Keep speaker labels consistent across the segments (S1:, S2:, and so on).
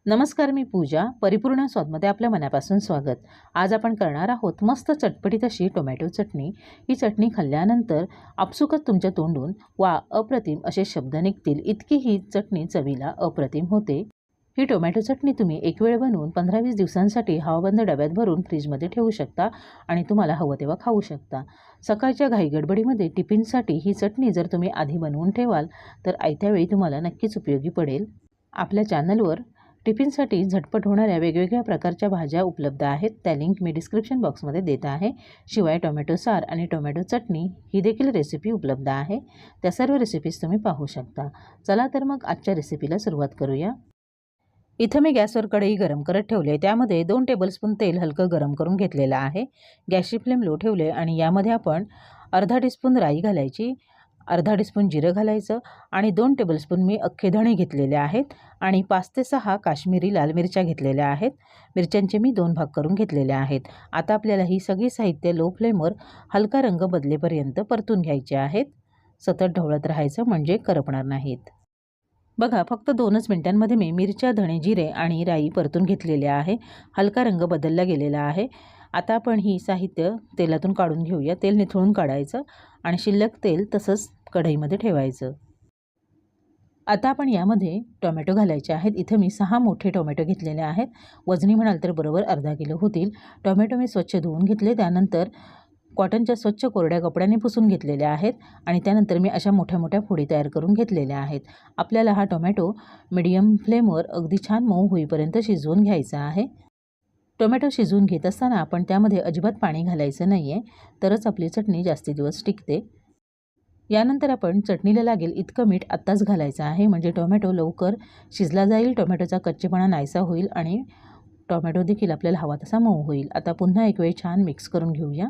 S1: नमस्कार, मी पूजा. परिपूर्ण स्वादमध्ये आपल्या मनापासून स्वागत. आज आपण करणार आहोत मस्त चटपटीत अशी टोमॅटो चटणी. ही चटणी खाल्ल्यानंतर आपसुकच तुमच्या तोंडून वा अप्रतिम असे शब्द निघतील, इतकी ही चटणी चवीला अप्रतिम होते. ही टोमॅटो चटणी तुम्ही एक वेळ बनवून 15-20 दिवसांसाठी हवाबंद डब्यात भरून फ्रीजमध्ये ठेवू शकता आणि तुम्हाला हवं तेव्हा खाऊ शकता. सकाळच्या घाईगडबडीमध्ये टिफिनसाठी ही चटणी जर तुम्ही आधी बनवून ठेवाल तर आयत्या वेळी तुम्हाला नक्कीच उपयोगी पडेल. आपल्या चॅनलवर टिफिनसाठी झटपट होणाऱ्या वेगवेगळ्या प्रकारच्या भाज्या उपलब्ध आहेत. त्या लिंक मी डिस्क्रिप्शन बॉक्समध्ये देत आहे. शिवाय टोमॅटो सार आणि टोमॅटो चटणी ही देखील रेसिपी उपलब्ध आहे. त्या सर्व रेसिपीज तुम्ही पाहू शकता. चला तर मग आजच्या रेसिपीला सुरुवात करूया. इथं मी गॅसवर कढई गरम करत ठेवले. त्यामध्ये 2 टेबलस्पून तेल हलकं गरम करून घेतलेलं आहे. गॅसची फ्लेम लो ठेवले आणि यामध्ये आपण अर्धा टीस्पून राई घालायची, अर्धा टीस्पून जिरं घालायचं आणि 2 टेबलस्पून मी अख्खे धणे घेतलेले आहेत आणि 5 ते 6 काश्मीरी लाल मिरच्या घेतलेल्या आहेत. मिरच्यांचे मी 2 भाग करून घेतलेले आहेत. आता आपल्याला ही सगळी साहित्य लो फ्लेमवर हलका रंग बदलेपर्यंत परतून घ्यायचे आहेत. सतत ढवळत राहायचं म्हणजे करपणार नाहीत. बघा, फक्त 2च मिनिटांमध्ये मी मिरच्या, धणे, जिरे आणि राई परतून घेतलेले आहे. हलका रंग बदलला गेलेला आहे. आता आपण ही साहित्य तेलातून काढून घेऊया. तेल निथळून काढायचं आणि शिल्लक तेल तसंच कढईमध्ये ठेवायचं. आता आपण यामध्ये टोमॅटो घालायचे आहेत. इथं मी 6 मोठे टोमॅटो घेतलेले आहेत. वजनी म्हणाल तर बरोबर अर्धा किलो होतील. टोमॅटो मी स्वच्छ धुवून घेतले. त्यानंतर कॉटनच्या स्वच्छ कोरड्या कपड्याने पुसून घेतलेल्या आहेत आणि त्यानंतर मी अशा मोठ्या मोठ्या फोडी तयार करून घेतलेल्या आहेत. आपल्याला हा टोमॅटो मीडियम फ्लेमवर अगदी छान मऊ होईपर्यंत शिजवून घ्यायचा आहे. टोमॅटो शिजवून घेत असताना आपण त्यामध्ये अजिबात पाणी घालायचं नाही आहे, तरच आपली चटणी जास्ती दिवस टिकते. यानंतर आपण चटणीला लागेल इतकं मीठ आत्ताच घालायचं आहे, म्हणजे टोमॅटो लवकर शिजला जाईल, टोमॅटोचा कच्चेपणा नाहीसा होईल आणि टोमॅटो देखील आपल्याला हवा तसा मऊ होईल. आता पुन्हा एक वेळ छान मिक्स करून घेऊया.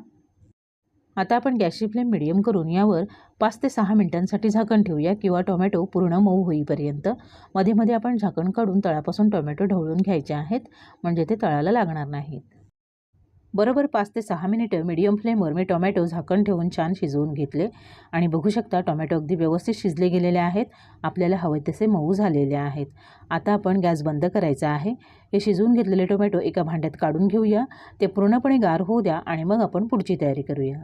S1: आता आपण गॅसची फ्लेम मिडियम करून यावर 5 ते 6 मिनिटांसाठी झाकण ठेवूया किंवा टोमॅटो पूर्ण मऊ होईपर्यंत. मध्ये मध्ये आपण झाकण काढून तळापासून टोमॅटो ढवळून घ्यायचे आहेत, म्हणजे ते तळाला लागणार नाहीत. बरोबर 5 ते 6 मिनिटं मीडियम फ्लेमवर मी टोमॅटो झाकण ठेवून छान शिजवून घेतले आणि बघू शकता टोमॅटो अगदी व्यवस्थित शिजले गेलेले आहेत. आपल्याला हवे तसे मऊ झालेले आहेत. आता आपण गॅस बंद करायचा आहे. हे शिजवून घेतलेले टोमॅटो एका भांड्यात काढून घेऊया. ते पूर्णपणे गार होऊ द्या आणि मग आपण पुढची तयारी करूया.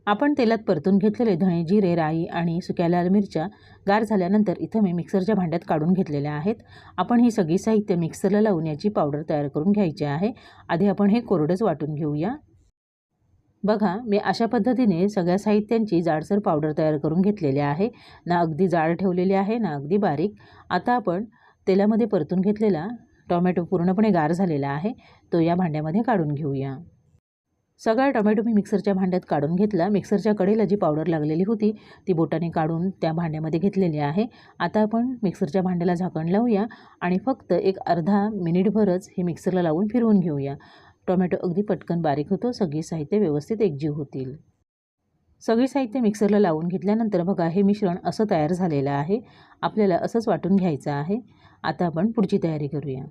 S1: आपण तेलात परतून घेतलेले धणे, जिरे, राई आणि सुक्या लाल मिरच्या गार झाल्यानंतर इथं मी मिक्सरच्या भांड्यात काढून घेतलेल्या आहेत. आपण ही सगळी साहित्य मिक्सरला लावून याची पावडर तयार करून घ्यायची आहे. आधी आपण हे कोरडंच वाटून घेऊया. बघा, मी अशा पद्धतीने सगळ्या साहित्यांची जाडसर पावडर तयार करून घेतलेली आहे. ना अगदी जाड ठेवलेली आहे, ना अगदी बारीक. आता आपण तेलामध्ये परतून घेतलेला टोमॅटो पूर्णपणे गार झालेला आहे, तो या भांड्यामध्ये काढून घेऊया. सगळा टोमॅटो मी मिक्सरच्या भांड्यात काढून घेतला. मिक्सरच्या कडेला जी पावडर लागलेली होती ती बोटाने काढून त्या भांड्यामध्ये घेतलेली आहे. आता आपण मिक्सरच्या भांड्याला झाकण लावूया आणि फक्त एक अर्धा मिनिटभरच हे मिक्सरला लावून फिरवून घेऊया. टोमॅटो अगदी पटकन बारीक होतो. सगळी साहित्य व्यवस्थित एकजीव होतील. सगळी साहित्य मिक्सरला लावून घेतल्यानंतर बघा, हे मिश्रण असं तयार झालेलं आहे. आपल्याला असंच वाटून घ्यायचं आहे. आता आपण पुढची तयारी करूया.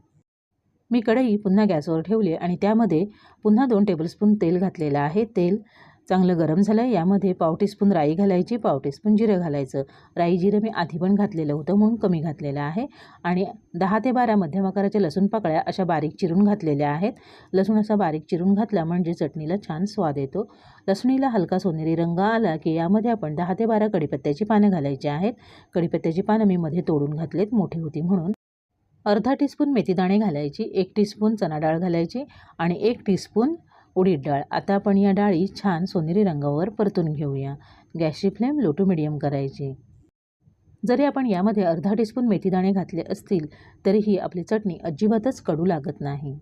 S1: मी कढई पुन्हा गॅसवर ठेवली आणि त्यामध्ये पुन्हा 2 टेबलस्पून तेल घातलेलं आहे. तेल चांगलं गरम झालं. यामध्ये पाव टीस्पून राई घालायची, पाव टीस्पून जिरं घालायचं. राई जिरं मी आधी पण घातलेलं होतं म्हणून कमी घातलेलं आहे. आणि 10 ते 12 मध्यम आकाराच्या लसूण पाकळ्या अशा बारीक चिरून घातलेल्या आहेत. लसूण असा बारीक चिरून घातला म्हणजे चटणीला छान स्वाद येतो. लसणीला हलका सोनेरी रंग आला की यामध्ये आपण 10 ते 12 कढीपत्त्याची पानं घालायची आहेत. कढीपत्त्याची पानं मी मध्ये तोडून घातलेत, मोठी होती म्हणून. अर्धा टीस्पून मेथीदाणे घालायची, 1 टीस्पून चणा डाळ घालायची आणि 1 टीस्पून उडीद डाळ. आता आपण या डाळी छान सोनेरी रंगावर परतून घेऊया. गॅसची फ्लेम लो टू मिडियम करायची. जरी आपण यामध्ये अर्धा टीस्पून मेथीदाणे घातले असतील तरीही आपली चटणी अजिबातच कडू लागत नाही.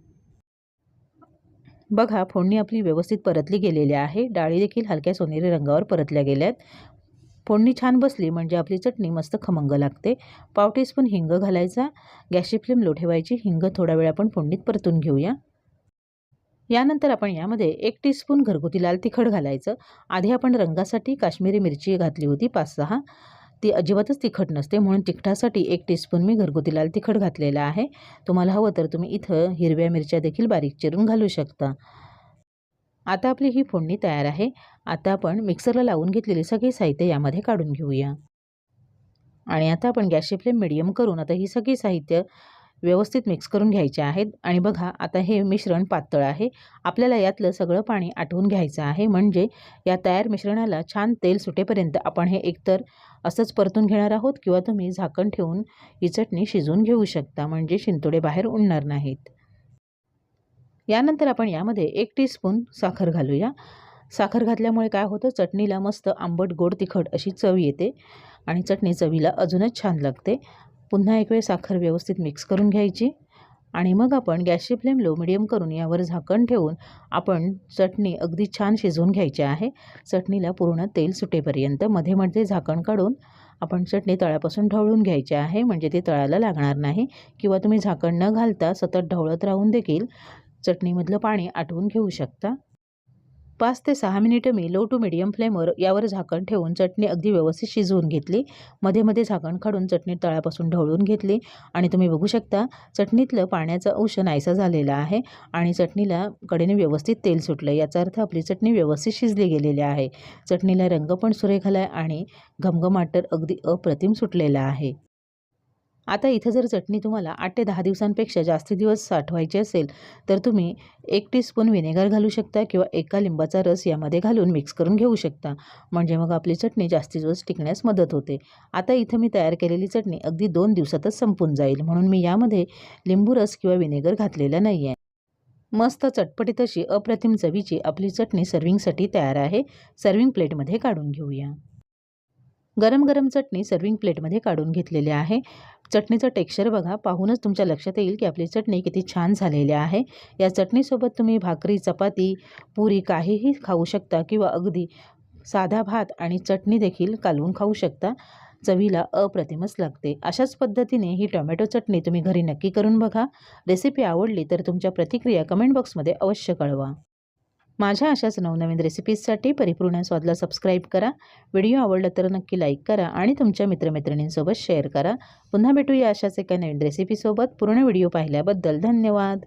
S1: बघा, फोडणी आपली व्यवस्थित परतली गेलेली आहे. डाळी देखील हलक्या सोनेरी रंगावर परतल्या गेल्यात. फोडणी छान बसली म्हणजे आपली चटणी मस्त खमंग लागते. पाव टीस्पून हिंग घालायचा. गॅसची फ्लेम लो ठेवायची. हिंग थोडा वेळ आपण फोडणीत परतून घेऊया. यानंतर आपण यामध्ये 1 टीस्पून घरगुती लाल तिखट घालायचं. आधी आपण रंगासाठी काश्मीरी मिरची घातली होती 5-6. ती अजिबातच तिखट नसते म्हणून तिखटासाठी 1 टीस्पून मी घरगुती लाल तिखट घातलेलं आहे. तुम्हाला हवं तर तुम्ही इथं हिरव्या मिरच्या देखील बारीक चिरून घालू शकता. आता आपली ही फोडणी तयार आहे. आता आपण मिक्सरला लावून घेतलेले सगळे साहित्य यामध्ये काढून घेऊया आणि आता आपण गॅसची फ्लेम मिडियम करून आता ही सगळी साहित्य व्यवस्थित मिक्स करून घ्यायचे आहेत. आणि बघा आता हे मिश्रण पातळ आहे. आपल्याला यातलं सगळं पाणी आटवून घ्यायचं आहे, म्हणजे या तयार मिश्रणाला छान तेल सुटेपर्यंत आपण हे एकतर असंच परतून घेणार आहोत किंवा तुम्ही झाकण ठेवून ही चटणी शिजवून घेऊ शकता, म्हणजे शिंतोडे बाहेर उडणार नाहीत. यानंतर आपण यामध्ये 1 टीस्पून साखर घालूया. साखर घातल्यामुळे काय होतं, चटणीला मस्त आंबट गोड तिखट अशी चव येते आणि चटणी चवीला अजूनच छान लागते. पुन्हा एक वेळ साखर व्यवस्थित मिक्स करून घ्यायची आणि मग आपण गॅसची फ्लेम लो मिडियम करून यावर झाकण ठेवून आपण चटणी अगदी छान शिजवून घ्यायची आहे. चटणीला पूर्ण तेल सुटेपर्यंत मध्ये मध्ये झाकण काढून आपण चटणी तळापासून ढवळून घ्यायची आहे, म्हणजे ते तळाला लागणार नाही. किंवा तुम्ही झाकण न घालता सतत ढवळत राहून देखील चटणीमधलं पाणी आटवून घेऊ शकता. 5 ते 6 मिनिटं मी लो टू मिडियम फ्लेमवर यावर झाकण ठेवून चटणी अगदी व्यवस्थित शिजवून घेतली. मध्ये मध्ये झाकण काढून चटणी तळापासून ढवळून घेतली आणि तुम्ही बघू शकता चटणीतलं पाण्याचा अंश नाहीसा झालेला आहे आणि चटणीला कडेने व्यवस्थित तेल सुटलं. याचा अर्थ आपली चटणी व्यवस्थित शिजली गेलेली आहे. चटणीला रंग पण सुरेख आला आणि घमघमाट तर अगदी अप्रतिम सुटलेला आहे. आता इथं जर चटणी तुम्हाला 8 ते 10 दिवसांपेक्षा जास्त दिवस साठवायची असेल तर तुम्ही 1 टीस्पून व्हिनेगर घालू शकता किंवा एका लिंबाचा रस यामध्ये घालून मिक्स करून घेऊ शकता, म्हणजे मग आपली चटणी जास्ती दिवस टिकण्यास मदत होते. आता इथं मी तयार केलेली चटणी अगदी 2 दिवसातच संपून जाईल, म्हणून मी यामध्ये लिंबू रस किंवा व्हिनेगर घातलेला नाही आहे. मस्त चटपटीत अशी अप्रतिम चवीची आपली चटणी सर्विंगसाठी तयार आहे. सर्विंग प्लेटमध्ये काढून घेऊया. गरम गरम चटणी सर्विंग प्लेटमध्ये काढून घेतलेली आहे. चटणीचं टेक्स्चर बघा, पाहूनच तुमच्या लक्षात येईल की आपली चटणी किती छान झालेली आहे. या चटणीसोबत तुम्ही भाकरी, चपाती, पुरी काहीही खाऊ शकता किंवा अगदी साधा भात आणि चटणी देखील कालवून खाऊ शकता. चवीला अप्रतिमच लागते. अशाच पद्धतीने ही टोमॅटो चटणी तुम्ही घरी नक्की करून बघा. रेसिपी आवडली तर तुमच्या प्रतिक्रिया कमेंट बॉक्समध्ये अवश्य कळवा. माझ्या अशाच नवनवीन रेसिपीजसाठी परिपूर्ण स्वादला सबस्क्राईब करा. व्हिडिओ आवडला तर नक्की लाईक करा आणि तुमच्या मित्रमैत्रिणींसोबत शेअर करा. पुन्हा भेटूया अशाच एका नवीन रेसिपीसोबत. पूर्ण व्हिडिओ पाहिल्याबद्दल धन्यवाद.